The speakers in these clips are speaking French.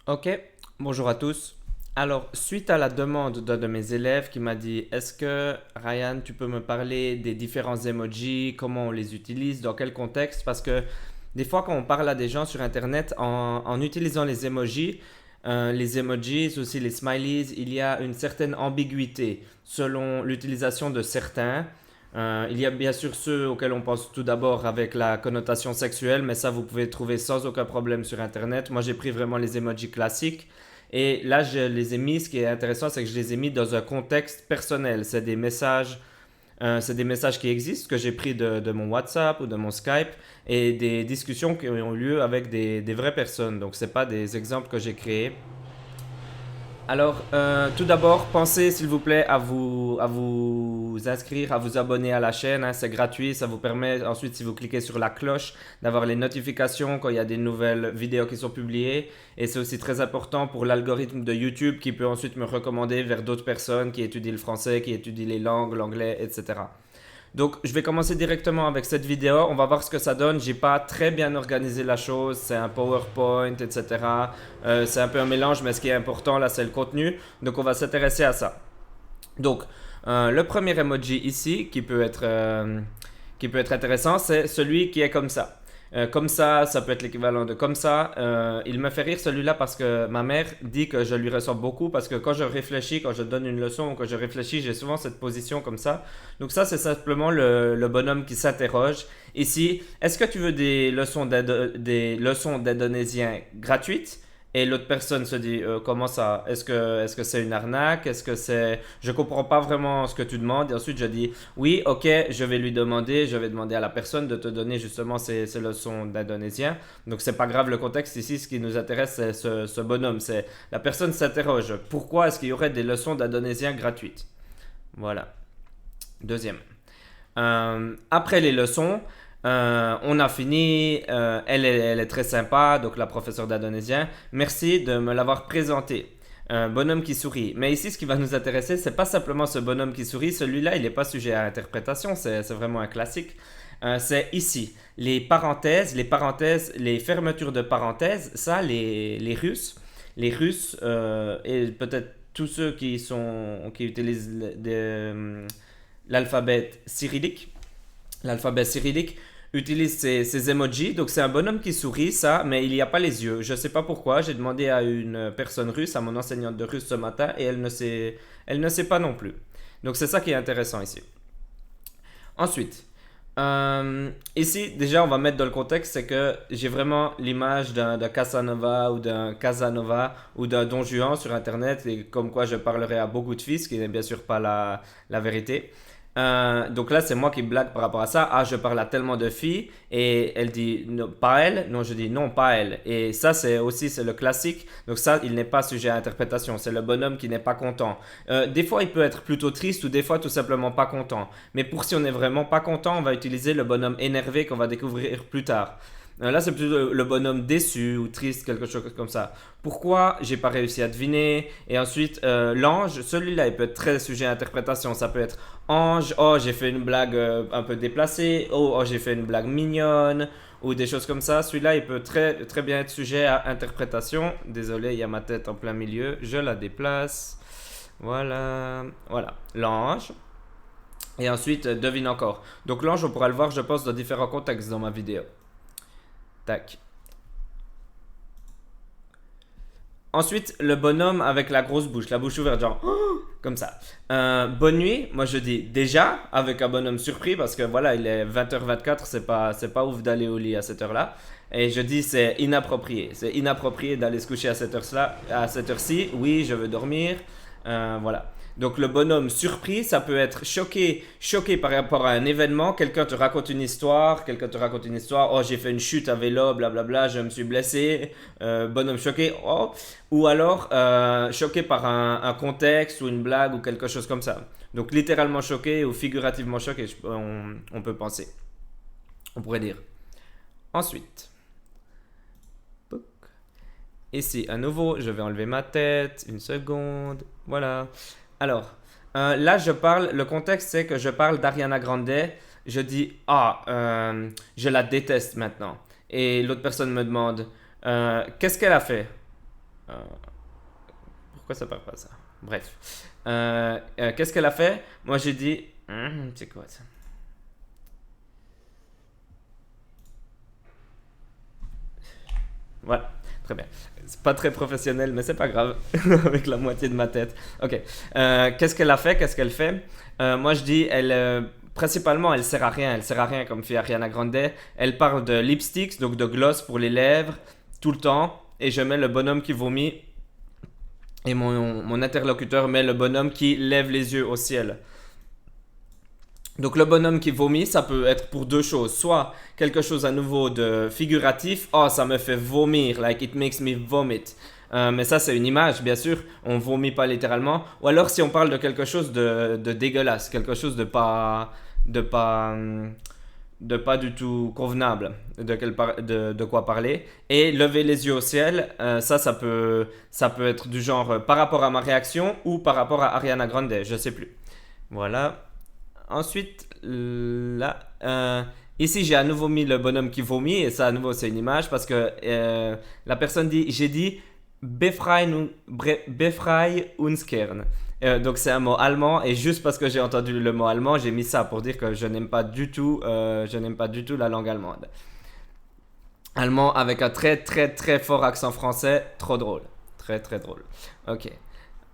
Ok, bonjour à tous. Alors, suite à la demande d'un de mes élèves qui m'a dit, est-ce que Ryan, tu peux me parler des différents emojis, comment on les utilise, dans quel contexte? Parce que des fois, quand on parle à des gens sur Internet en utilisant les emojis, aussi les smileys, il y a une certaine ambiguïté selon l'utilisation de certains. Il y a bien sûr ceux auxquels on pense tout d'abord avec la connotation sexuelle, mais ça vous pouvez trouver sans aucun problème sur Internet. Moi j'ai pris vraiment les emojis classiques et là je les ai mis, ce qui est intéressant c'est que je les ai mis dans un contexte personnel. C'est des messages qui existent, que j'ai pris de mon WhatsApp ou de mon Skype et des discussions qui ont lieu avec des vraies personnes. Donc c'est pas des exemples que j'ai créés. Alors, tout d'abord, pensez s'il vous plaît à vous inscrire, à vous abonner à la chaîne, hein, c'est gratuit, ça vous permet ensuite, si vous cliquez sur la cloche, d'avoir les notifications quand il y a des nouvelles vidéos qui sont publiées. Et c'est aussi très important pour l'algorithme de YouTube qui peut ensuite me recommander vers d'autres personnes qui étudient le français, qui étudient les langues, l'anglais, etc. Donc, je vais commencer directement avec cette vidéo. On va voir ce que ça donne. J'ai pas très bien organisé la chose. C'est un PowerPoint, etc. C'est un peu un mélange, mais ce qui est important là, c'est le contenu. Donc, on va s'intéresser à ça. Donc, le premier emoji ici, qui peut être intéressant, c'est celui qui est comme ça. Comme ça peut être l'équivalent de comme ça. Il me fait rire celui-là parce que ma mère dit que je lui ressemble beaucoup parce que quand je réfléchis, quand je donne une leçon ou que je réfléchis, j'ai souvent cette position comme ça. Donc ça, c'est simplement le bonhomme qui s'interroge. Ici, est-ce que tu veux des leçons d'indonésien gratuites? Et l'autre personne se dit comment ça? Est-ce que c'est une arnaque? Est-ce que c'est je comprends pas vraiment ce que tu demandes et ensuite je dis oui, OK, je vais demander à la personne de te donner justement ces leçons d'indonésien. Donc c'est pas grave le contexte ici, ce qui nous intéresse c'est ce bonhomme, c'est la personne s'interroge pourquoi est-ce qu'il y aurait des leçons d'indonésien gratuites? Voilà. Deuxième. Après les leçons, on a fini. Elle est très sympa, donc la professeure d'indonésien. Merci de me l'avoir présenté. Un bonhomme qui sourit. Mais ici, ce qui va nous intéresser, c'est pas simplement ce bonhomme qui sourit. Celui-là, il n'est pas sujet à interprétation. C'est vraiment un classique. C'est ici. Les fermetures de parenthèses, ça, les Russes et peut-être tous ceux qui utilisent l'alphabet cyrillique, l'alphabet cyrillique utilise ces emojis. Donc c'est un bonhomme qui sourit, ça, mais il n'y a pas les yeux. Je ne sais pas pourquoi. J'ai demandé à une personne russe, à mon enseignante de russe ce matin, et elle ne sait pas non plus. Donc c'est ça qui est intéressant ici. Ensuite, ici, déjà, on va mettre dans le contexte, c'est que j'ai vraiment l'image d'un Casanova ou d'un Casanova ou d'un Don Juan sur Internet, et comme quoi je parlerai à beaucoup de filles, ce qui n'est bien sûr pas la vérité. Donc là, c'est moi qui blague par rapport à ça. Ah, je parle à tellement de filles et elle dit non, pas elle. Non, je dis non, pas elle. Et ça, c'est le classique. Donc ça, il n'est pas sujet à interprétation. C'est le bonhomme qui n'est pas content. Des fois, il peut être plutôt triste ou des fois tout simplement pas content. Mais pour si on est vraiment pas content, on va utiliser le bonhomme énervé qu'on va découvrir plus tard. Là, c'est plutôt le bonhomme déçu ou triste, quelque chose comme ça. Pourquoi j'ai pas réussi à deviner? Et ensuite, l'ange, celui-là, il peut être très sujet à interprétation. Ça peut être ange, oh, j'ai fait une blague un peu déplacée, oh, j'ai fait une blague mignonne, ou des choses comme ça. Celui-là, il peut très bien être sujet à interprétation. Désolé, il y a ma tête en plein milieu. Je la déplace. Voilà. Voilà. L'ange. Et ensuite, devine encore. Donc l'ange, on pourra le voir, je pense, dans différents contextes dans ma vidéo. Tac. Ensuite, le bonhomme avec la grosse bouche, la bouche ouverte, genre comme ça. Bonne nuit, moi je dis déjà avec un bonhomme surpris parce que voilà, il est 20h24, c'est pas ouf d'aller au lit à cette heure-là. Et je dis c'est inapproprié. C'est inapproprié d'aller se coucher à cette heure-ci. Oui, je veux dormir. Voilà. Donc le bonhomme surpris, ça peut être choqué par rapport à un événement. Quelqu'un te raconte une histoire. Oh, j'ai fait une chute à vélo, blablabla, je me suis blessé. Bonhomme choqué. Oh. Ou alors choqué par un contexte ou une blague ou quelque chose comme ça. Donc littéralement choqué ou figurativement choqué, on peut penser. On pourrait dire. Ensuite, ici à nouveau, je vais enlever ma tête. Une seconde. Voilà. Alors, là, le contexte, c'est que je parle d'Ariana Grande. Je dis, je la déteste maintenant. Et l'autre personne me demande, qu'est-ce qu'elle a fait? Euh, pourquoi ça part pas ça? Bref. Qu'est-ce qu'elle a fait? Moi j'ai dit. C'est quoi ça? Voilà, très bien. C'est pas très professionnel, mais c'est pas grave, avec la moitié de ma tête. Ok. Qu'est-ce qu'elle a fait? Qu'est-ce qu'elle fait? Moi, je dis, principalement, elle sert à rien. Elle sert à rien, comme fait Ariana Grande. Elle parle de lipsticks, donc de gloss pour les lèvres, tout le temps. Et je mets le bonhomme qui vomit. Et mon interlocuteur met le bonhomme qui lève les yeux au ciel. Donc le bonhomme qui vomit, ça peut être pour deux choses. Soit quelque chose à nouveau de figuratif. Oh, ça me fait vomir. Like it makes me vomit. Mais ça, c'est une image, bien sûr. On vomit pas littéralement. Ou alors si on parle de quelque chose de dégueulasse. Quelque chose de pas, de pas du tout convenable. De quoi parler. Et lever les yeux au ciel. Ça peut être du genre par rapport à ma réaction ou par rapport à Ariana Grande. Je sais plus. Voilà. Ensuite, là, ici j'ai à nouveau mis le bonhomme qui vomit et ça à nouveau c'est une image parce que la personne dit, j'ai dit befrei uns Kern. Donc c'est un mot allemand et juste parce que j'ai entendu le mot allemand, j'ai mis ça pour dire que je n'aime pas du tout la langue allemande. Allemand avec un très très très fort accent français, trop drôle, très très drôle. Ok,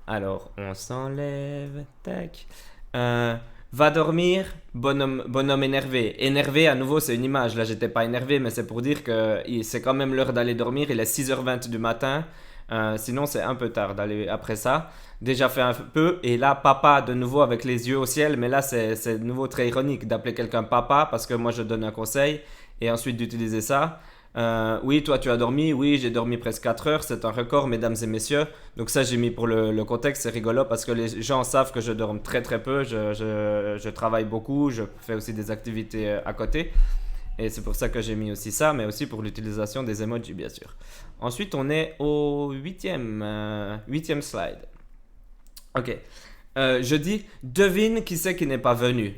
alors on s'enlève, tac. Euh, Va dormir, bonhomme énervé. Énervé, à nouveau, c'est une image. Là, j'étais pas énervé, mais c'est pour dire que c'est quand même l'heure d'aller dormir. Il est 6h20 du matin. Sinon, c'est un peu tard d'aller après ça. Déjà fait un peu. Et là, papa, de nouveau, avec les yeux au ciel. Mais là, c'est de nouveau très ironique d'appeler quelqu'un papa parce que moi, je donne un conseil. Et ensuite d'utiliser ça. Oui, toi tu as dormi, oui, j'ai dormi presque 4 heures, c'est un record, mesdames et messieurs. Donc ça, j'ai mis pour le contexte, c'est rigolo parce que les gens savent que je dors très très peu, je travaille beaucoup, je fais aussi des activités à côté. Et c'est pour ça que j'ai mis aussi ça, mais aussi pour l'utilisation des emojis, bien sûr. Ensuite, on est au huitième slide. Ok. Je dis, devine qui c'est qui n'est pas venu.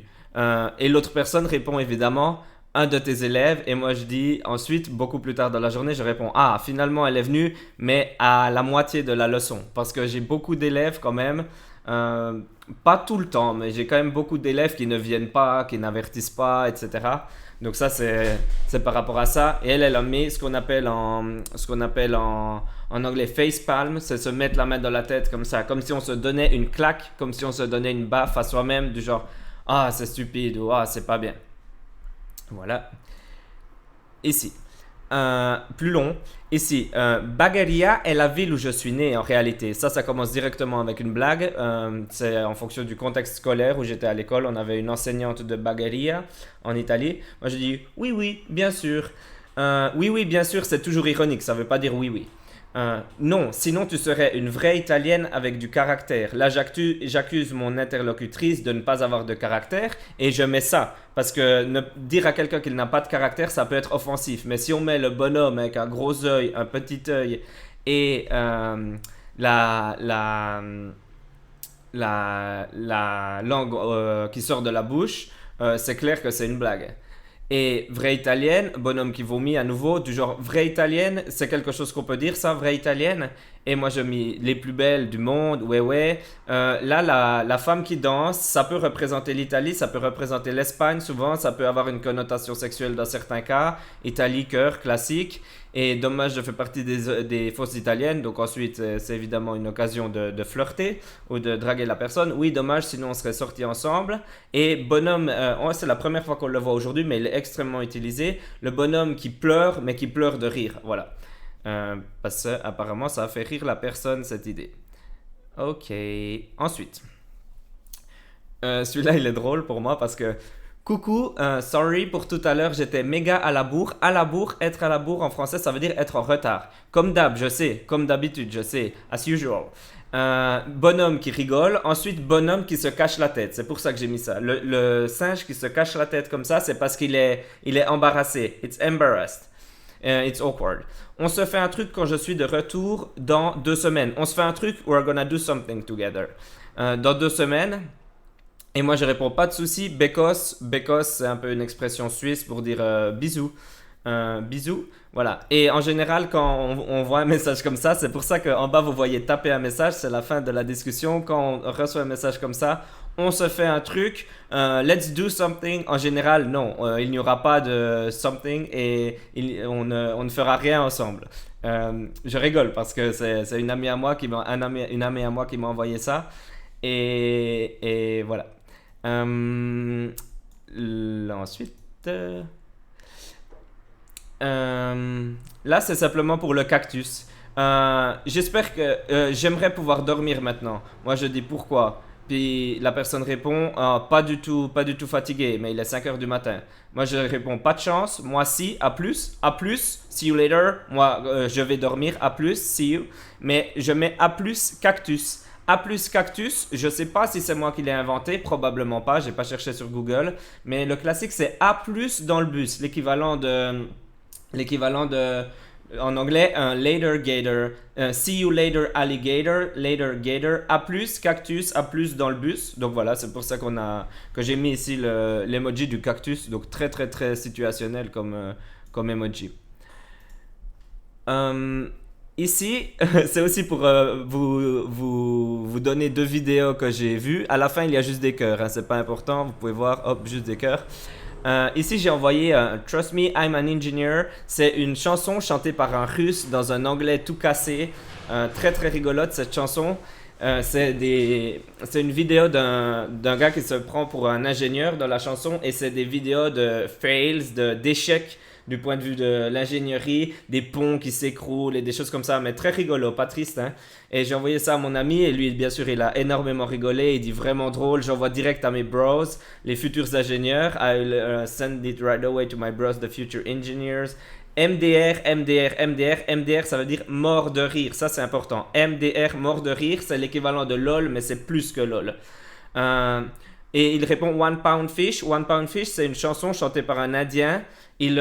Et l'autre personne répond évidemment, un de tes élèves. Et moi je dis ensuite, beaucoup plus tard dans la journée, je réponds, ah, finalement elle est venue, mais à la moitié de la leçon. Parce que j'ai beaucoup d'élèves quand même. Pas tout le temps, mais j'ai quand même beaucoup d'élèves qui ne viennent pas, qui n'avertissent pas, etc. Donc ça, c'est par rapport à ça. Et elle a mis ce qu'on appelle en anglais face palm, c'est se mettre la main dans la tête comme ça, comme si on se donnait une claque, comme si on se donnait une baffe à soi-même, du genre, ah, c'est stupide ou ah, c'est pas bien. Voilà. Ici. Plus long. Ici, Bagaria est la ville où je suis né en réalité. Ça commence directement avec une blague. C'est en fonction du contexte scolaire où j'étais à l'école. On avait une enseignante de Bagaria en Italie. Moi, je dis oui, oui, bien sûr. Oui, oui, bien sûr, c'est toujours ironique. Ça veut pas dire oui, oui. Non, sinon tu serais une vraie italienne avec du caractère. Là, j'accuse mon interlocutrice de ne pas avoir de caractère et je mets ça. Parce que dire à quelqu'un qu'il n'a pas de caractère, ça peut être offensif. Mais si on met le bonhomme avec un gros œil, un petit œil et la, la, la langue qui sort de la bouche, c'est clair que c'est une blague. Et vraie italienne, bonhomme qui vomit à nouveau, du genre vraie italienne, c'est quelque chose qu'on peut dire ça, vraie italienne. Et moi je mis les plus belles du monde, ouais ouais. Là, la femme qui danse, ça peut représenter l'Italie, ça peut représenter l'Espagne souvent, ça peut avoir une connotation sexuelle dans certains cas. Italie, cœur, classique. Et dommage, je fais partie des fausses italiennes, donc ensuite c'est évidemment une occasion de flirter ou de draguer la personne. Oui, dommage, sinon on serait sortis ensemble. Et bonhomme, c'est la première fois qu'on le voit aujourd'hui, mais il est extrêmement utilisé. Le bonhomme qui pleure, mais qui pleure de rire. Voilà. Parce que apparemment ça a fait rire la personne, cette idée. Ok. Ensuite, celui-là il est drôle pour moi parce que coucou, sorry pour tout à l'heure, j'étais méga à la bourre. À la bourre, être à la bourre en français, ça veut dire être en retard. Comme d'hab, je sais. Comme d'habitude, je sais. As usual. Bonhomme qui rigole. Ensuite, bonhomme qui se cache la tête. C'est pour ça que j'ai mis ça. Le singe qui se cache la tête comme ça, c'est parce il est embarrassé. It's embarrassed. It's awkward. On se fait un truc quand je suis de retour dans 2 semaines. On se fait un truc, we're gonna do something together. Dans 2 semaines. Et moi je réponds pas de souci, bekos c'est un peu une expression suisse pour dire bisous. Bisous. Voilà. Et en général, quand on voit un message comme ça, c'est pour ça qu'en bas, vous voyez taper un message, c'est la fin de la discussion. Quand on reçoit un message comme ça, on se fait un truc, let's do something. En général, non, il n'y aura pas de something et on ne fera rien ensemble. Je rigole parce que c'est une amie à moi une amie à moi qui m'a envoyé ça. Et voilà. Euh, ensuite. Là, c'est simplement pour le cactus. J'espère que j'aimerais pouvoir dormir maintenant. Moi, je dis pourquoi. Puis la personne répond pas du tout fatigué, mais il est 5 heures du matin. Moi, je réponds pas de chance. Moi, si, à plus, see you later. Moi, je vais dormir, à plus, see you. Mais je mets à plus cactus. A plus cactus, je sais pas si c'est moi qui l'ai inventé, probablement pas, j'ai pas cherché sur Google, mais le classique c'est A plus dans le bus, l'équivalent de, en anglais, un later gator, see you later alligator, later gator, A plus cactus, A plus dans le bus, donc voilà, c'est pour ça que j'ai mis ici l'emoji du cactus, donc très très très situationnel comme emoji. Euh, Ici, c'est aussi pour vous donner deux vidéos que j'ai vues. À la fin, il y a juste des cœurs, hein, c'est pas important. Vous pouvez voir, hop, juste des cœurs. Ici, j'ai envoyé Trust Me, I'm an Engineer. C'est une chanson chantée par un russe dans un anglais tout cassé. Très très rigolote cette chanson. C'est une vidéo d'un gars qui se prend pour un ingénieur dans la chanson et c'est des vidéos de fails, d'échecs du point de vue de l'ingénierie, des ponts qui s'écroulent et des choses comme ça, mais très rigolo, pas triste. Hein. Et j'ai envoyé ça à mon ami et lui, bien sûr, il a énormément rigolé, il dit vraiment drôle. J'envoie direct à mes bros, les futurs ingénieurs. I'll send it right away to my bros, the future engineers. MDR, MDR, MDR, MDR, ça veut dire mort de rire. Ça, c'est important. MDR, mort de rire, c'est l'équivalent de LOL, mais c'est plus que LOL. Et il répond One Pound Fish. One Pound Fish, c'est une chanson chantée par un Indien. Il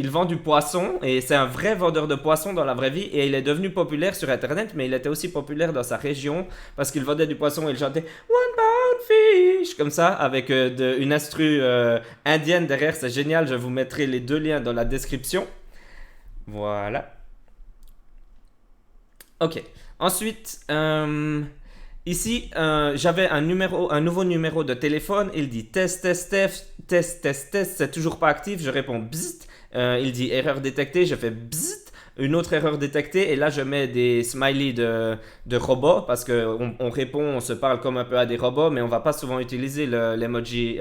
vend du poisson et c'est un vrai vendeur de poissons dans la vraie vie et il est devenu populaire sur internet, mais il était aussi populaire dans sa région parce qu'il vendait du poisson et il chantait One Pound Fish comme ça avec une instru indienne derrière. C'est génial, je vous mettrai les deux liens dans la description. Voilà. Ok. Ensuite, ici, j'avais un nouveau numéro de téléphone. Il dit test, test, test, test, test, test. C'est toujours pas actif. Je réponds bzzzt. Il dit erreur détectée. Je fais bzzzt. Une autre erreur détectée. Et là, je mets des smileys de robots parce qu'on répond, on se parle comme un peu à des robots, mais on va pas souvent utiliser l'emoji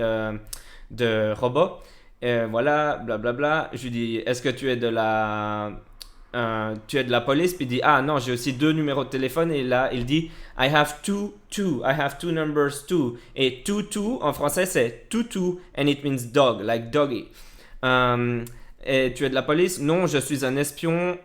de robot. Voilà, blablabla. Je lui dis est-ce que tu es de la police, puis il dit ah non, j'ai aussi deux numéros de téléphone et là il dit I have two numbers too, et two en français c'est tutu and it means dog, like doggy. Et tu es de la police? Non, je suis un espion.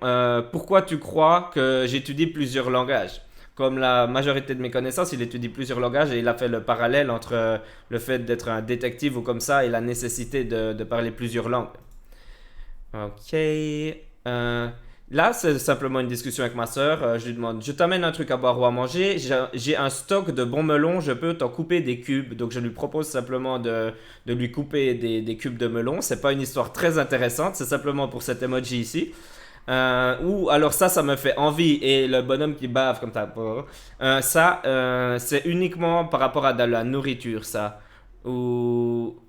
Pourquoi tu crois que j'étudie plusieurs langages? Comme la majorité de mes connaissances, il étudie plusieurs langages et il a fait le parallèle entre le fait d'être un détective ou comme ça et la nécessité de parler plusieurs langues. Ok. Là, c'est simplement une discussion avec ma soeur. Je lui demande, je t'amène un truc à boire ou à manger. J'ai un stock de bons melons, je peux t'en couper des cubes. Donc, je lui propose simplement de lui couper des cubes de melons. C'est pas une histoire très intéressante, c'est simplement pour cet emoji ici. Ou alors ça me fait envie. Et le bonhomme qui bave comme ça, c'est uniquement par rapport à de la nourriture, ça. Ou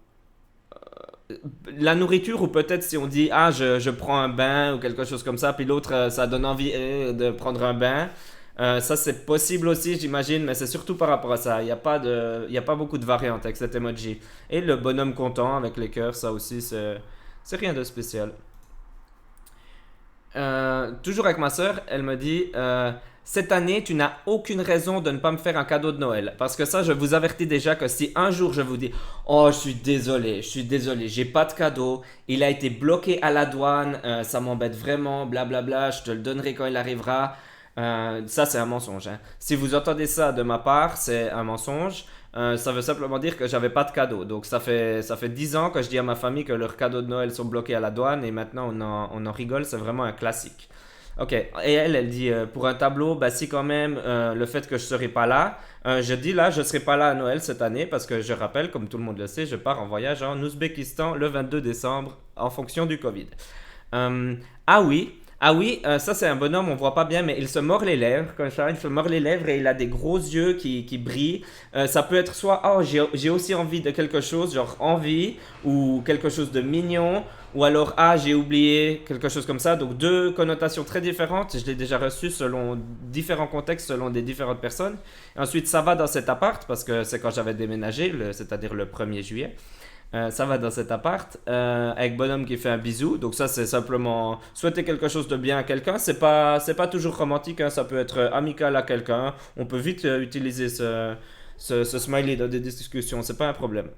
la nourriture ou peut-être si on dit ah je prends un bain ou quelque chose comme ça puis l'autre ça donne envie de prendre un bain, ça c'est possible aussi j'imagine, mais c'est surtout par rapport à ça. Il y a pas beaucoup de variantes avec cet emoji. Et le bonhomme content avec les cœurs, ça aussi c'est rien de spécial. Toujours avec ma soeur, elle me dit cette année, tu n'as aucune raison de ne pas me faire un cadeau de Noël. Parce que ça, je vous avertis déjà que si un jour je vous dis oh, je suis désolé, j'ai pas de cadeau, il a été bloqué à la douane, ça m'embête vraiment, blablabla, je te le donnerai quand il arrivera. Ça, c'est un mensonge. Hein. Si vous entendez ça de ma part, c'est un mensonge. Ça veut simplement dire que j'avais pas de cadeau. Donc ça fait 10 ans que je dis à ma famille que leurs cadeaux de Noël sont bloqués à la douane et maintenant on en rigole, c'est vraiment un classique. Ok, et elle dit pour un tableau, bah si quand même le fait que je serai pas là, je dis là, je serai pas là à Noël cette année parce que je rappelle, comme tout le monde le sait, je pars en voyage en Ouzbékistan le 22 décembre en fonction du Covid. Ah oui, ah oui, ça c'est un bonhomme, on voit pas bien, mais il se mord les lèvres comme ça, il se mord les lèvres et il a des gros yeux qui brillent. Ça peut être soit, oh j'ai aussi envie de quelque chose, genre envie, ou quelque chose de mignon, ou alors, ah j'ai oublié, quelque chose comme ça. Donc deux connotations très différentes, je l'ai déjà reçu selon différents contextes, selon des différentes personnes. Et ensuite, ça va dans cet appart, parce que c'est quand j'avais déménagé, c'est-à-dire le 1er juillet. Ça va dans cet appart avec bonhomme qui fait un bisou. Donc ça c'est simplement souhaiter quelque chose de bien à quelqu'un. C'est pas toujours romantique, hein. Ça peut être amical à quelqu'un. On peut vite utiliser ce smiley dans des discussions. C'est pas un problème.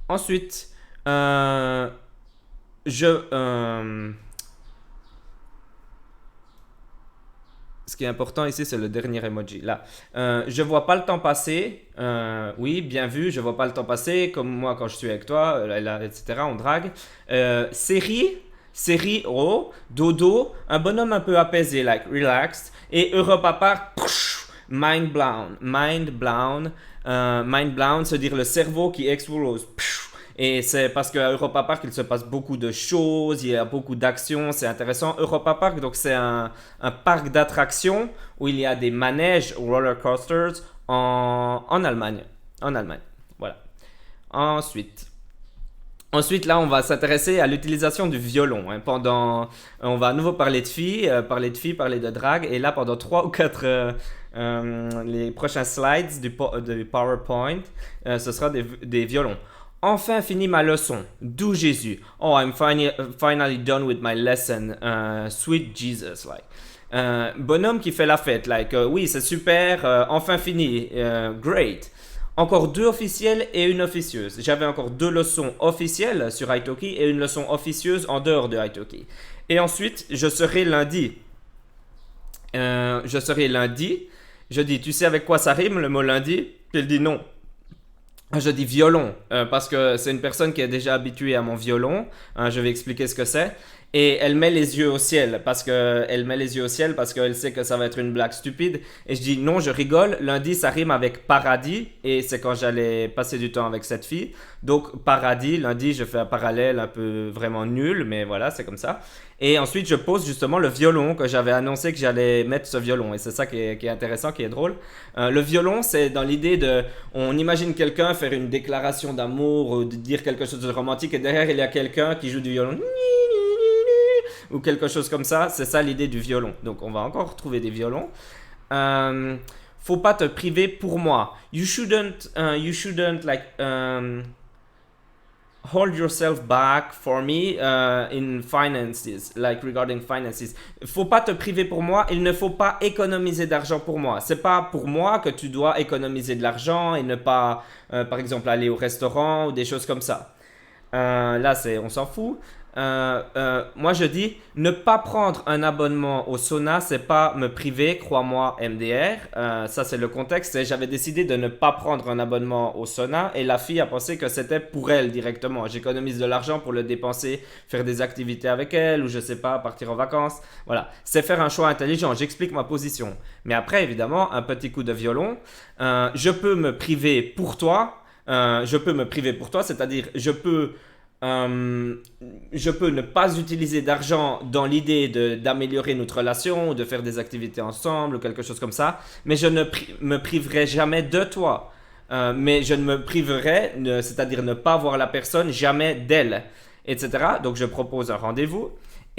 Ensuite, euh, je ce qui est important ici, c'est le dernier emoji. Là, je vois pas le temps passer. Oui, bien vu, je vois pas le temps passer. Comme moi quand je suis avec toi, là, etc. On drague. Série, oh, dodo, un bonhomme un peu apaisé, like relaxed. Et Europa Park, mind blown, mind blown, c'est-à-dire le cerveau qui explose. Et c'est parce qu'à Europa Park, il se passe beaucoup de choses, il y a beaucoup d'actions, c'est intéressant. Europa Park, donc c'est un parc d'attractions où il y a des manèges, roller coasters, en Allemagne. En Allemagne, voilà. Ensuite, Ensuite, là, on va s'intéresser à l'utilisation du violon. Hein. On va à nouveau parler de drague. Et là, pendant 3 ou 4 les prochains slides du PowerPoint, ce sera des violons. Enfin fini ma leçon. D'où Jésus. Oh, I'm finally done with my lesson. Sweet Jesus, like. Bonhomme qui fait la fête, like. Oui, c'est super. Enfin fini. Great. Encore 2 officiels et une officieuse. J'avais encore 2 leçons officielles sur Italki et une leçon officieuse en dehors de Italki. Et ensuite, je serai lundi. Je dis, tu sais avec quoi ça rime le mot lundi? Puis il dit non. Je dis violon, parce que c'est une personne qui est déjà habituée à mon violon. Je vais expliquer ce que c'est. Et elle met les yeux au ciel parce qu'elle sait que ça va être une blague stupide. Et je dis non, je rigole. Lundi, ça rime avec paradis. Et c'est quand j'allais passer du temps avec cette fille. Donc paradis, lundi, je fais un parallèle un peu vraiment nul, mais voilà, c'est comme ça. Et ensuite, je pose justement le violon que j'avais annoncé que j'allais mettre ce violon. Et c'est ça qui est intéressant, qui est drôle. Le violon, c'est dans l'idée de... On imagine quelqu'un faire une déclaration d'amour ou de dire quelque chose de romantique et derrière, il y a quelqu'un qui joue du violon ou quelque chose comme ça. C'est ça l'idée du violon. Donc, on va encore trouver des violons. Faut pas te priver pour moi. You shouldn't like... hold yourself back for me in finances, like regarding finances. Faut pas te priver pour moi, il ne faut pas économiser d'argent pour moi. C'est pas pour moi que tu dois économiser de l'argent et ne pas, par exemple, aller au restaurant ou des choses comme ça. Là, on s'en fout. Moi, je dis, ne pas prendre un abonnement au sauna, c'est pas me priver, crois-moi, MDR. Ça, c'est le contexte. Et j'avais décidé de ne pas prendre un abonnement au sauna et la fille a pensé que c'était pour elle directement. J'économise de l'argent pour le dépenser, faire des activités avec elle ou je sais pas, partir en vacances. Voilà, c'est faire un choix intelligent. J'explique ma position. Mais après, évidemment, un petit coup de violon. Je peux me priver pour toi. C'est-à-dire je peux ne pas utiliser d'argent dans l'idée d'améliorer notre relation ou de faire des activités ensemble ou quelque chose comme ça, mais je ne me priverai jamais de toi. Mais je ne me priverai, c'est-à-dire ne pas voir la personne, jamais d'elle, etc. Donc je propose un rendez-vous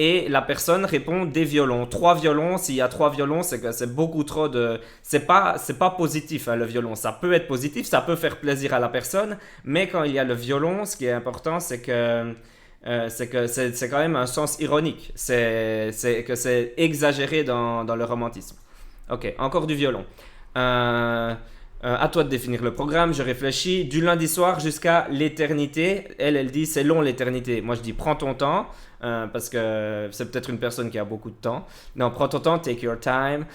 et la personne répond des violons. 3 violons, s'il y a 3 violons, c'est que c'est beaucoup trop de... C'est pas positif, hein, le violon. Ça peut être positif, ça peut faire plaisir à la personne, mais quand il y a le violon, ce qui est important, c'est que c'est quand même un sens ironique. C'est que c'est exagéré dans le romantisme. Ok, encore du violon. À toi de définir le programme, je réfléchis. Du lundi soir jusqu'à l'éternité. Elle dit c'est long l'éternité. Moi je dis prends ton temps. Parce que c'est peut-être une personne qui a beaucoup de temps. Non, prends ton temps, take your time.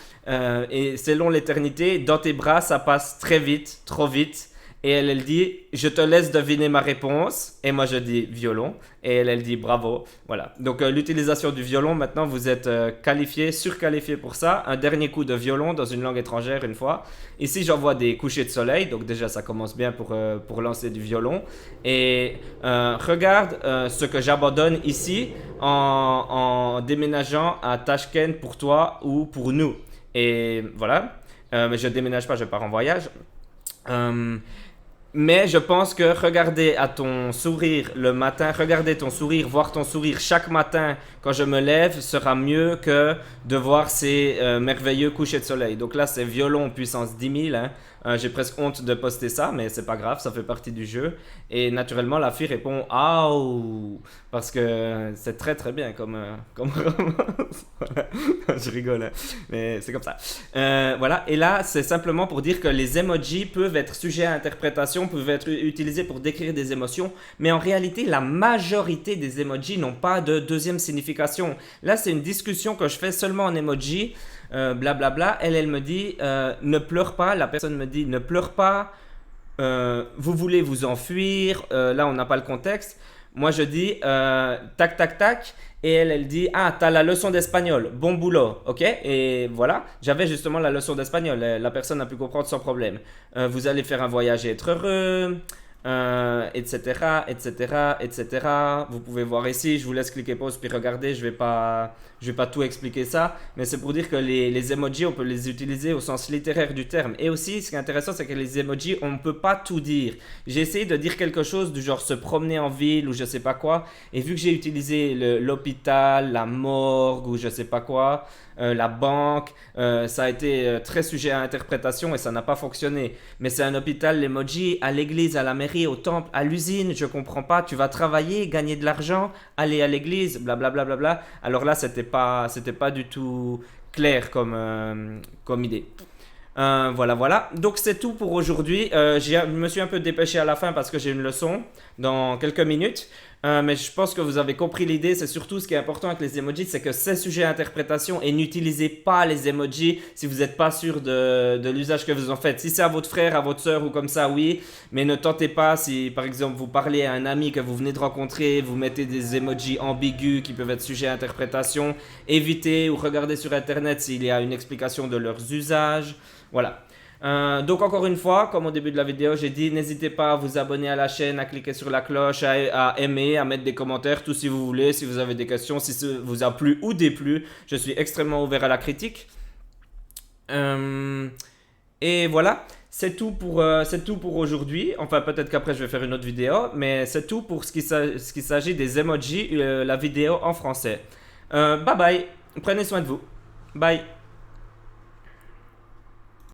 Et c'est long l'éternité. Dans tes bras, ça passe très vite, trop vite. Et elle dit, je te laisse deviner ma réponse. Et moi, je dis violon. Et elle dit bravo. Voilà. Donc, l'utilisation du violon, maintenant, vous êtes qualifié, surqualifié pour ça. Un dernier coup de violon dans une langue étrangère une fois. Ici, j'envoie des couchers de soleil. Donc, déjà, ça commence bien pour lancer du violon. Et regarde ce que j'abandonne ici en déménageant à Tashkent pour toi ou pour nous. Et voilà. Mais je déménage pas, je pars en voyage. Euh, mais je pense que regarder à ton sourire le matin, regarder ton sourire, voir ton sourire chaque matin quand je me lève sera mieux que de voir ces merveilleux couchers de soleil. Donc là, c'est violon puissance 10 000. Hein. J'ai presque honte de poster ça, mais c'est pas grave, ça fait partie du jeu. Et naturellement, la fille répond «Aouh!» parce que c'est très très bien comme romance. Voilà. Je rigole, hein. Mais c'est comme ça. Voilà, et là, c'est simplement pour dire que les emojis peuvent être sujets à interprétation, peuvent être utilisés pour décrire des émotions, mais en réalité, la majorité des emojis n'ont pas de deuxième signification. Là, c'est une discussion que je fais seulement en emoji, blablabla. Elle me dit ne pleure pas. La personne me dit ne pleure pas. Vous voulez vous enfuir. Là, on n'a pas le contexte. Moi, je dis tac, tac, tac. Et elle dit ah, t'as la leçon d'espagnol. Bon boulot. Ok. Et voilà. J'avais justement la leçon d'espagnol. La personne a pu comprendre sans problème. Vous allez faire un voyage et être heureux. Etc., etc., etc. Vous pouvez voir ici, je vous laisse cliquer pause puis regarder, je vais pas tout expliquer ça, mais c'est pour dire que les emojis, on peut les utiliser au sens littéraire du terme. Et aussi, ce qui est intéressant, c'est que les emojis, on ne peut pas tout dire. J'ai essayé de dire quelque chose du genre se promener en ville ou je sais pas quoi, et vu que j'ai utilisé l'hôpital, la morgue ou je sais pas quoi, la banque, ça a été très sujet à interprétation et ça n'a pas fonctionné. Mais c'est un hôpital, l'emoji, à l'église, à la mairie, au temple, à l'usine, je comprends pas. Tu vas travailler, gagner de l'argent, aller à l'église, blablabla. Bla, bla, bla. Alors là, c'était pas du tout clair comme idée. Voilà. Donc c'est tout pour aujourd'hui. Je me suis un peu dépêché à la fin parce que j'ai une leçon dans quelques minutes. Mais je pense que vous avez compris l'idée. C'est surtout ce qui est important avec les emojis, c'est que c'est sujet à interprétation et n'utilisez pas les emojis si vous n'êtes pas sûr de l'usage que vous en faites. Si c'est à votre frère, à votre soeur ou comme ça, oui. Mais ne tentez pas si par exemple vous parlez à un ami que vous venez de rencontrer, vous mettez des emojis ambigus qui peuvent être sujets à interprétation. Évitez ou regardez sur internet s'il y a une explication de leurs usages. Voilà. Donc encore une fois, comme au début de la vidéo, j'ai dit, n'hésitez pas à vous abonner à la chaîne, à cliquer sur la cloche, à aimer, à mettre des commentaires, tout si vous voulez, si vous avez des questions, si ça vous a plu ou déplu. Je suis extrêmement ouvert à la critique. Et voilà, c'est tout pour aujourd'hui. Enfin, peut-être qu'après je vais faire une autre vidéo, mais c'est tout pour ce qui s'agit des emojis, la vidéo en français. Bye bye, prenez soin de vous. Bye.